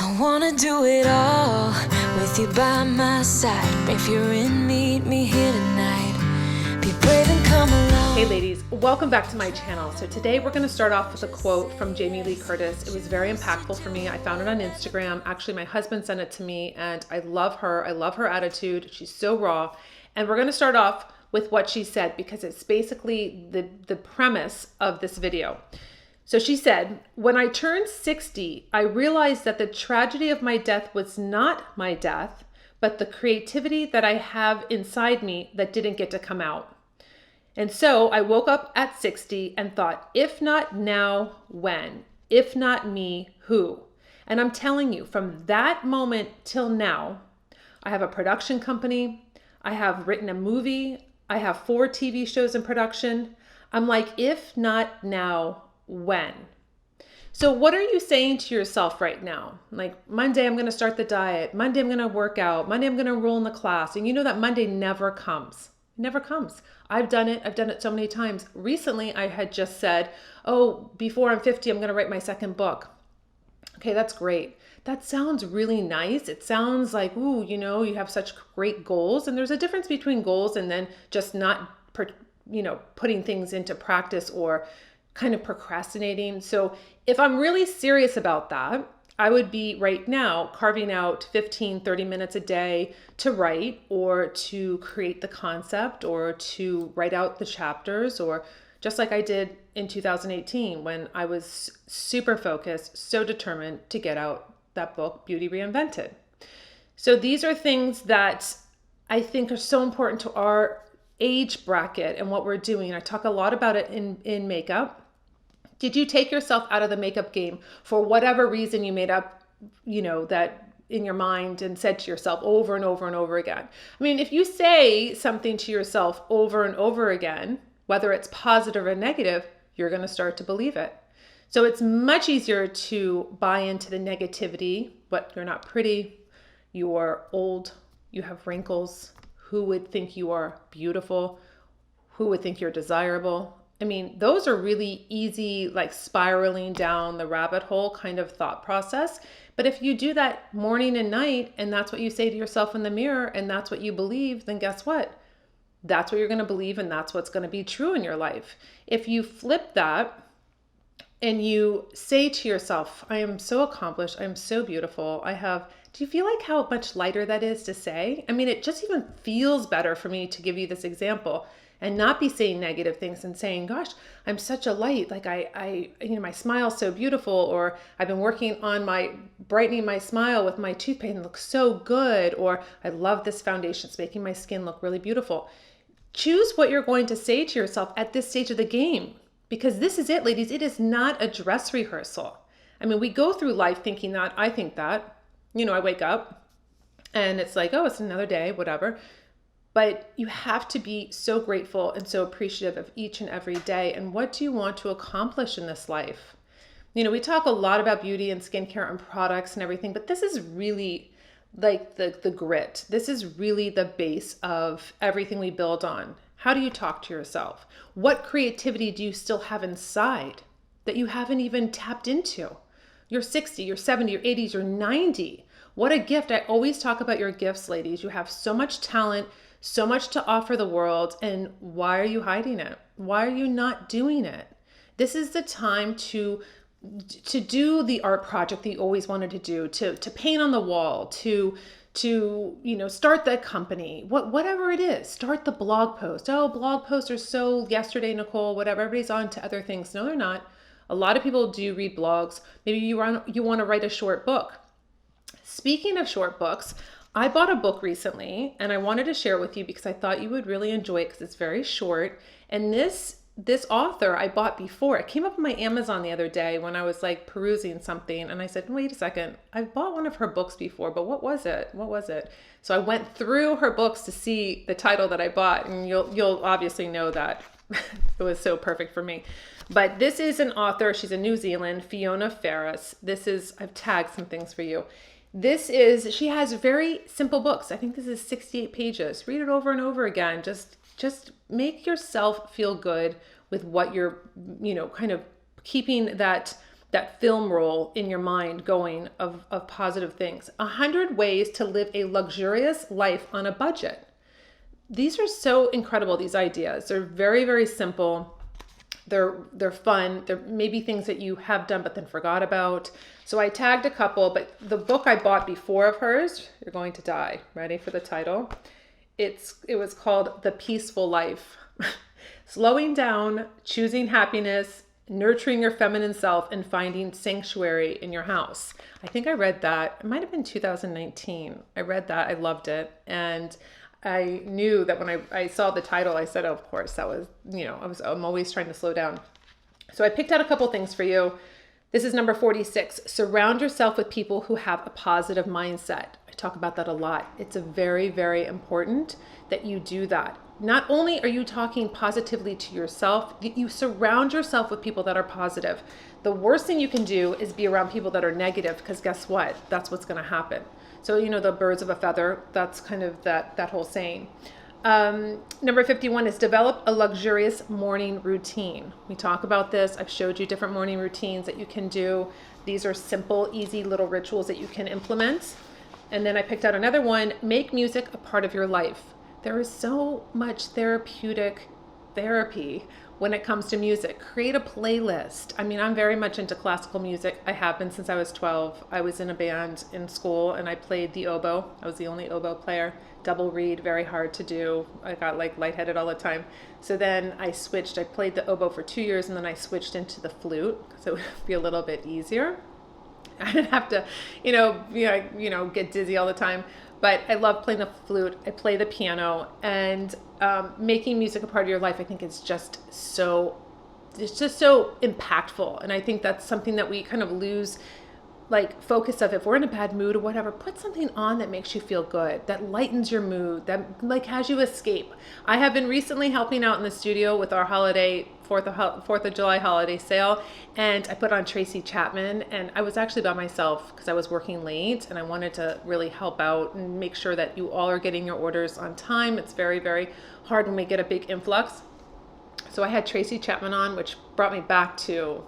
I wanna do it all with you by my side. If you're in, meet me here tonight. Be brave and come along. Hey ladies, welcome back to my channel. So today we're going to start off with a quote from Jamie Lee Curtis. It was very impactful for me. I found it on Instagram. Actually, my husband sent it to me and I love her. I love her attitude. She's so raw. And we're going to start off with what she said because it's basically the premise of this video. So she said, "When I turned 60, I realized that the tragedy of my death was not my death, but the creativity that I have inside me that didn't get to come out. And so I woke up at 60 and thought, if not now, when? If not me, who?" And I'm telling you, from that moment till now, I have a production company. I have written a movie. I have 4 TV shows in production. I'm like, if not now, when? So what are you saying to yourself right now? Like, Monday, I'm going to start the diet. Monday, I'm going to work out. Monday, I'm going to enroll in the class. And you know that Monday never comes. It never comes. I've done it. I've done it so many times. Recently, I had just said, oh, before I'm 50, I'm going to write my second book. Okay, that's great. That sounds really nice. It sounds like, ooh, you have such great goals. And there's a difference between goals and then just not, putting things into practice or kind of procrastinating. So if I'm really serious about that, I would be right now carving out 15, 30 minutes a day to write or to create the concept or to write out the chapters, or just like I did in 2018 when I was super focused, so determined to get out that book, Beauty Reinvented. So these are things that I think are so important to our age bracket and what we're doing. I talk a lot about it in makeup. Did you take yourself out of the makeup game for whatever reason you made up, that in your mind and said to yourself over and over and over again? I mean, if you say something to yourself over and over again, whether it's positive or negative, you're going to start to believe it. So it's much easier to buy into the negativity, but you're not pretty, you're old, you have wrinkles, who would think you are beautiful, who would think you're desirable. I mean, those are really easy, like spiraling down the rabbit hole kind of thought process. But if you do that morning and night, and that's what you say to yourself in the mirror, and that's what you believe, then guess what? That's what you're going to believe, and that's what's going to be true in your life. If you flip that and you say to yourself, I am so accomplished, I am so beautiful, do you feel like how much lighter that is to say? I mean, it just even feels better for me to give you this example and not be saying negative things and saying, gosh, I'm such a light. Like my smile's so beautiful, or I've been working on brightening my smile with my toothpaste and it looks so good, or I love this foundation. It's making my skin look really beautiful. Choose what you're going to say to yourself at this stage of the game, because this is it, ladies. It is not a dress rehearsal. I mean, we go through life thinking that, I think that, I wake up and it's like, oh, it's another day, whatever. But you have to be so grateful and so appreciative of each and every day. And what do you want to accomplish in this life? We talk a lot about beauty and skincare and products and everything, but this is really like the grit. This is really the base of everything we build on. How do you talk to yourself? What creativity do you still have inside that you haven't even tapped into? You're 60, you're 70, you're 80s, you're 90. What a gift. I always talk about your gifts, ladies. You have so much talent, so much to offer the world, and why are you hiding it? Why are you not doing it? This is the time to do the art project that you always wanted to do, to paint on the wall, to start the company, whatever it is. Start the blog post. Oh, blog posts are so yesterday, Nikol, whatever. Everybody's on to other things. No, they're not. A lot of people do read blogs. Maybe you want to write a short book. Speaking of short books, I bought a book recently and I wanted to share it with you because I thought you would really enjoy it because it's very short. And this author I bought before. It came up on my Amazon the other day when I was like perusing something and I said, wait a second, I've bought one of her books before, but what was it? What was it? So I went through her books to see the title that I bought, and you'll obviously know that it was so perfect for me. But this is an author. She's in New Zealand, Fiona Ferris. I've tagged some things for you. She has very simple books. I think this is 68 pages. Read it over and over again. Just make yourself feel good with what you're, kind of keeping that that film roll in your mind going of positive things. 100 ways to live a luxurious life on a budget. These are so incredible, these ideas. They're very, very simple. They're fun. They're maybe things that you have done but then forgot about. So I tagged a couple, but the book I bought before of hers, You're Going to Die. Ready for the title? It was called The Peaceful Life. Slowing down, choosing happiness, nurturing your feminine self, and finding sanctuary in your house. I think I read that. It might have been 2019. I read that. I loved it. And I knew that when I saw the title, I said, oh, of course, that was, I'm always trying to slow down. So I picked out a couple things for you. This is number 46. Surround yourself with people who have a positive mindset. I talk about that a lot. It's a very, very important that you do that. Not only are you talking positively to yourself, you surround yourself with people that are positive. The worst thing you can do is be around people that are negative, because guess what? That's what's going to happen. So, the birds of a feather, that's kind of that whole saying. Number 51 is develop a luxurious morning routine. We talk about this. I've showed you different morning routines that you can do. These are simple, easy little rituals that you can implement. And then I picked out another one, make music a part of your life. There is so much therapeutic therapy when it comes to music. Create a playlist. I'm very much into classical music. I have been since I was 12. I was in a band in school and I played the oboe. I was the only oboe player. Double reed, very hard to do. I got lightheaded all the time. So then I switched. I played the oboe for 2 years and then I switched into the flute because it would be a little bit easier. I didn't have to, get dizzy all the time. But I love playing the flute. I play the piano, and making music a part of your life, I think, is just so impactful. And I think that's something that we kind of lose focus of. If we're in a bad mood or whatever, put something on that makes you feel good, that lightens your mood, that has you escape. I have been recently helping out in the studio with our holiday 4th of July holiday sale, and I put on Tracy Chapman, and I was actually by myself because I was working late and I wanted to really help out and make sure that you all are getting your orders on time. It's very, very hard when we get a big influx. So I had Tracy Chapman on, which brought me back to,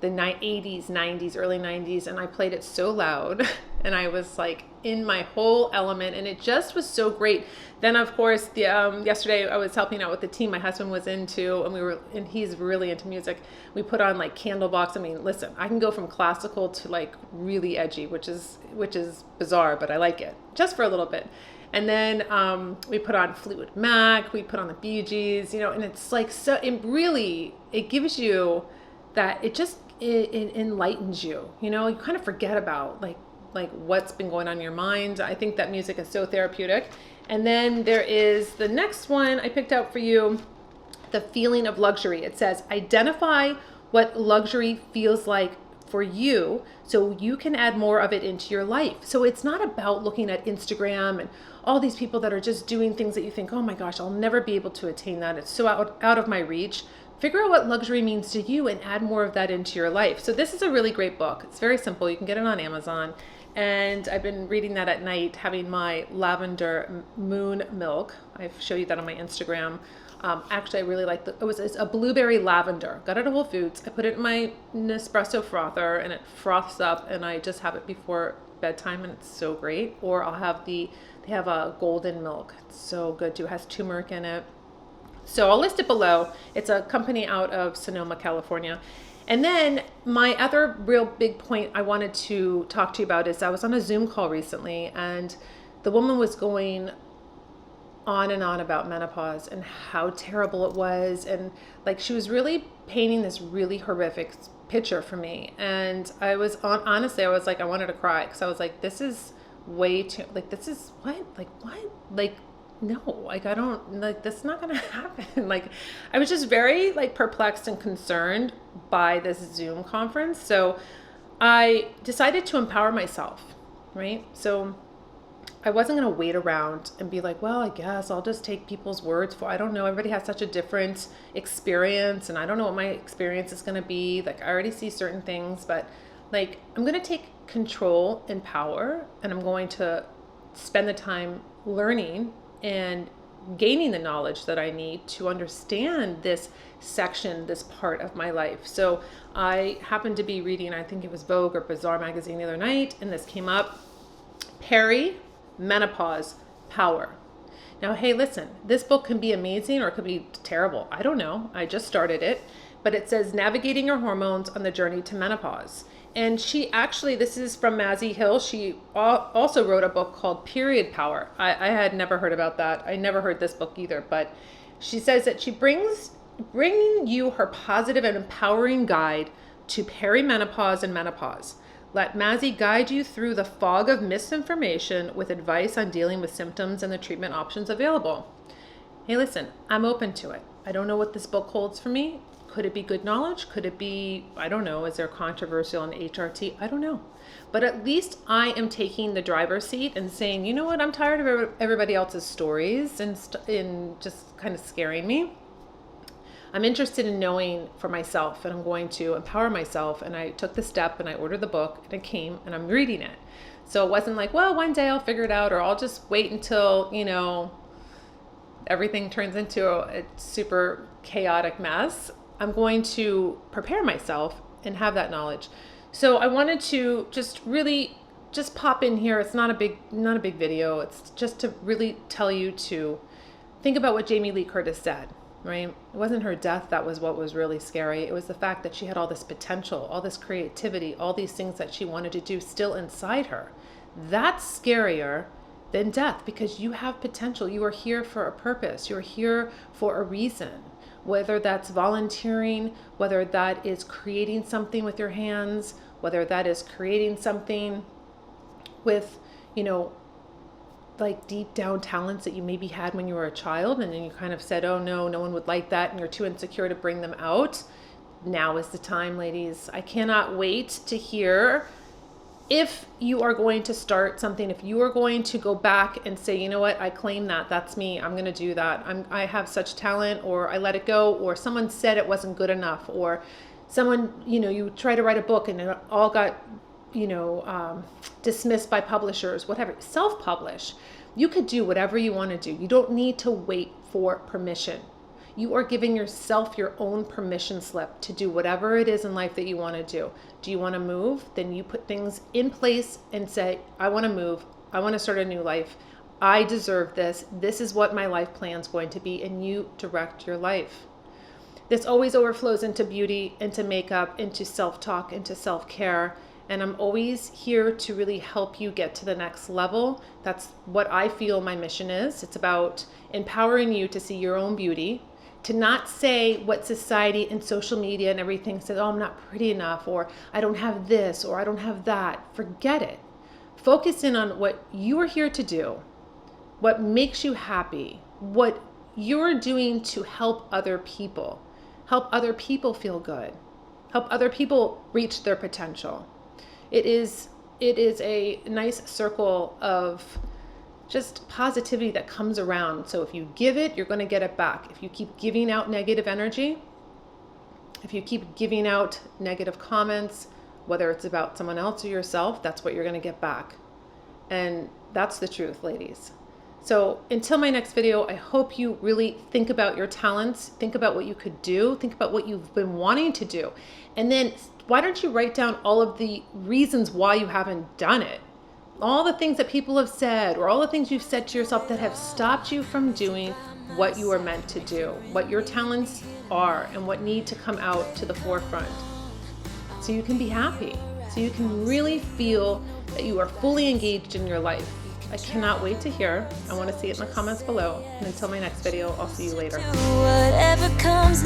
the 80s, 90s, early 90s, and I played it so loud and I was in my whole element, and it just was so great. Then of course, yesterday I was helping out with the team my husband was into, and he's really into music. We put on Candlebox. Listen, I can go from classical to really edgy, which is bizarre, but I like it just for a little bit. And then we put on Fleetwood Mac, we put on the Bee Gees, and it's so it gives you that, it enlightens you. You kind of forget about what's been going on in your mind. I think that music is so therapeutic. And then there is the next one I picked out for you, the feeling of luxury. It says, identify what luxury feels like for you so you can add more of it into your life. So it's not about looking at Instagram and all these people that are just doing things that you think, oh my gosh, I'll never be able to attain that. It's so out of my reach. Figure out what luxury means to you and add more of that into your life. So this is a really great book. It's very simple. You can get it on Amazon. And I've been reading that at night, having my lavender moon milk. I show you that on my Instagram. Actually, I really like it's a blueberry lavender. Got it at Whole Foods. I put it in my Nespresso frother and it froths up, and I just have it before bedtime, and it's so great. Or I'll have they have a golden milk. It's so good too. It has turmeric in it. So I'll list it below. It's a company out of Sonoma, California. And then my other real big point I wanted to talk to you about is I was on a Zoom call recently, and the woman was going on and on about menopause and how terrible it was. And she was really painting this really horrific picture for me. And I was honestly, I was I wanted to cry, because I was this is way too, this is what? No, I don't, that's not going to happen. I was just very perplexed and concerned by this Zoom conference. So I decided to empower myself, right? So I wasn't going to wait around and be well, I guess I'll just take people's words for, I don't know. Everybody has such a different experience, and I don't know what my experience is going to be. I already see certain things, but I'm going to take control and power, and I'm going to spend the time learning and gaining the knowledge that I need to understand this section, this part of my life. So I happened to be reading, I think it was Vogue or Bazaar magazine the other night, and this came up, Menopause Power. Now, hey, listen, this book can be amazing or it could be terrible. I don't know. I just started it, but it says navigating your hormones on the journey to menopause. And she actually, this is from Mazzy Hill. She also wrote a book called Period Power. I had never heard about that. I never heard this book either, but she says that she bringing you her positive and empowering guide to perimenopause and menopause. Let Mazzy guide you through the fog of misinformation with advice on dealing with symptoms and the treatment options available. Hey, listen, I'm open to it. I don't know what this book holds for me. Could it be good knowledge? Could it be, I don't know, is there controversial on HRT? I don't know. But at least I am taking the driver's seat and saying, you know what, I'm tired of everybody else's stories and just kind of scaring me. I'm interested in knowing for myself, and I'm going to empower myself. And I took the step and I ordered the book and it came and I'm reading it. So it wasn't like, well, one day I'll figure it out, or I'll just wait until, everything turns into a super chaotic mess. I'm going to prepare myself and have that knowledge. So I wanted to just pop in here. It's not a big video. It's just to really tell you to think about what Jamie Lee Curtis said, right? It wasn't her death that was what was really scary. It was the fact that she had all this potential, all this creativity, all these things that she wanted to do still inside her. That's scarier than death, because you have potential. You are here for a purpose. You're here for a reason. Whether that's volunteering, whether that is creating something with your hands, whether that is creating something with, like deep down talents that you maybe had when you were a child, and then you kind of said, oh no one would like that, and you're too insecure to bring them out. Now is the time, ladies. I cannot wait to hear if you are going to start something, if you are going to go back and say, you know what, I claim that, that's me, I'm going to do that. I have such talent, or I let it go, or someone said it wasn't good enough, or someone, you try to write a book and it all got, dismissed by publishers, whatever. Self-publish. You could do whatever you want to do. You don't need to wait for permission. You are giving yourself your own permission slip to do whatever it is in life that you want to do. Do you want to move? Then you put things in place and say, I want to move. I want to start a new life. I deserve this. This is what my life plan is going to be. And you direct your life. This always overflows into beauty, into makeup, into self-talk, into self-care. And I'm always here to really help you get to the next level. That's what I feel my mission is. It's about empowering you to see your own beauty, to not say what society and social media and everything says, oh, I'm not pretty enough, or I don't have this, or I don't have that. Forget it. Focus in on what you are here to do, what makes you happy, what you're doing to help other people feel good, help other people reach their potential. It is a nice circle of just positivity that comes around. So if you give it, you're going to get it back. If you keep giving out negative energy, if you keep giving out negative comments, whether it's about someone else or yourself, that's what you're going to get back. And that's the truth, ladies. So until my next video, I hope you really think about your talents, think about what you could do, think about what you've been wanting to do. And then why don't you write down all of the reasons why you haven't done it? All the things that people have said, or all the things you've said to yourself that have stopped you from doing what you are meant to do, what your talents are, and what need to come out to the forefront. So you can be happy, so you can really feel that you are fully engaged in your life. I cannot wait to hear. I want to see it in the comments below. And until my next video, I'll see you later. Whatever comes